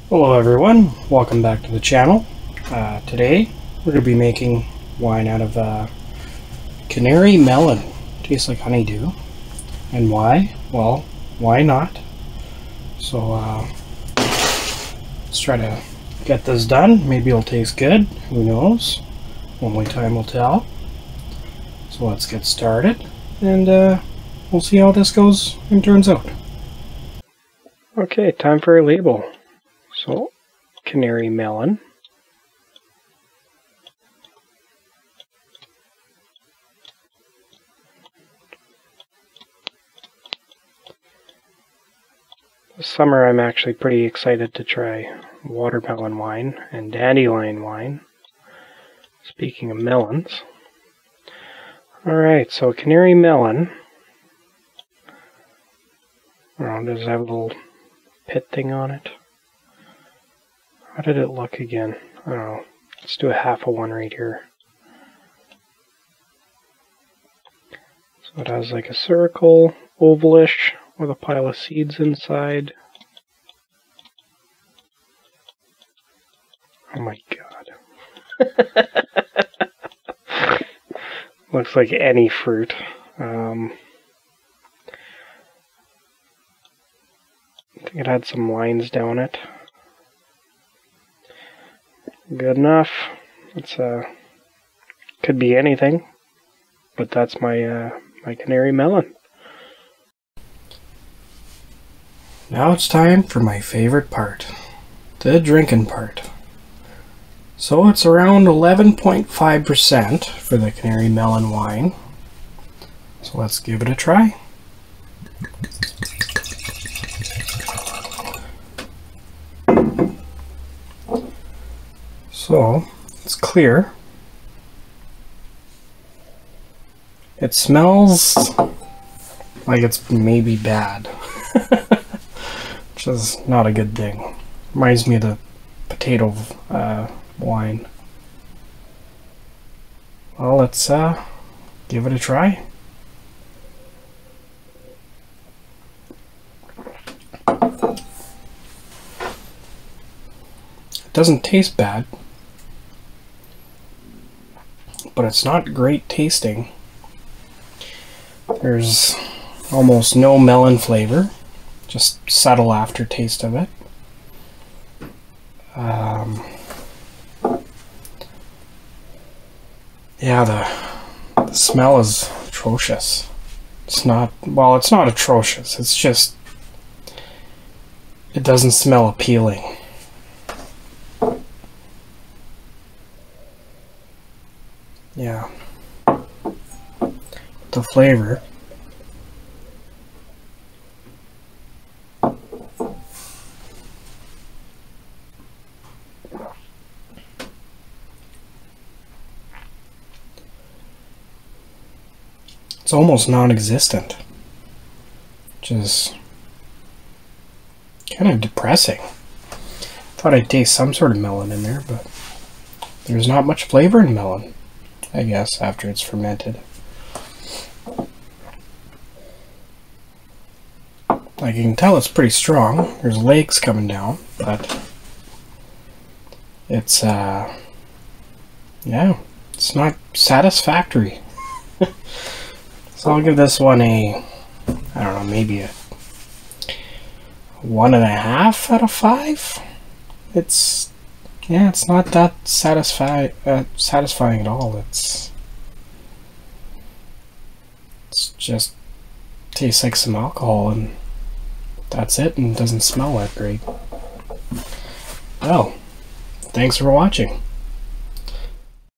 Hello everyone, welcome back to the channel. Today we're going to be making wine out of Canary Melon. Tastes like honeydew. And why? Well, why not? So let's try to get this done. Maybe it'll taste good, who knows? Only time will tell. So let's get started and we'll see how this goes and turns out. Okay, time for a label. So, Canary Melon. This summer I'm actually pretty excited to try watermelon wine and dandelion wine. Speaking of melons. Alright, so Canary Melon. I don't know, does it have a little pit thing on it? How did it look again? I don't know. Let's do a half of one right here. So it has like a circle, ovalish, with a pile of seeds inside. Oh my god. Looks like any fruit. I think it had some lines down it. Good enough. It's could be anything, but that's my my Canary Melon. Now it's time for my favorite part, the drinking part. So it's around 11.5% for the Canary Melon wine. So let's give it a try. So, it's clear. It smells like it's maybe bad, which is not a good thing. Reminds me of the potato wine. Well, let's give it a try. It doesn't taste bad, but it's not great tasting. There's almost no melon flavor, just subtle aftertaste of it. Yeah, the smell is atrocious. It's not, well, it's not atrocious, it's just, it doesn't smell appealing. Yeah. The flavor. It's almost non-existent, which is kind of depressing. Thought I'd taste some sort of melon in there, but there's not much flavor in melon, I guess, after it's fermented. Like you can tell it's pretty strong. There's legs coming down, but it's yeah, it's not satisfactory. So I'll give this one a, I don't know, maybe a 1.5 out of 5. It's, yeah, it's not that satisfying at all. It's just tastes like some alcohol and that's it, and doesn't smell that great. Well, thanks for watching.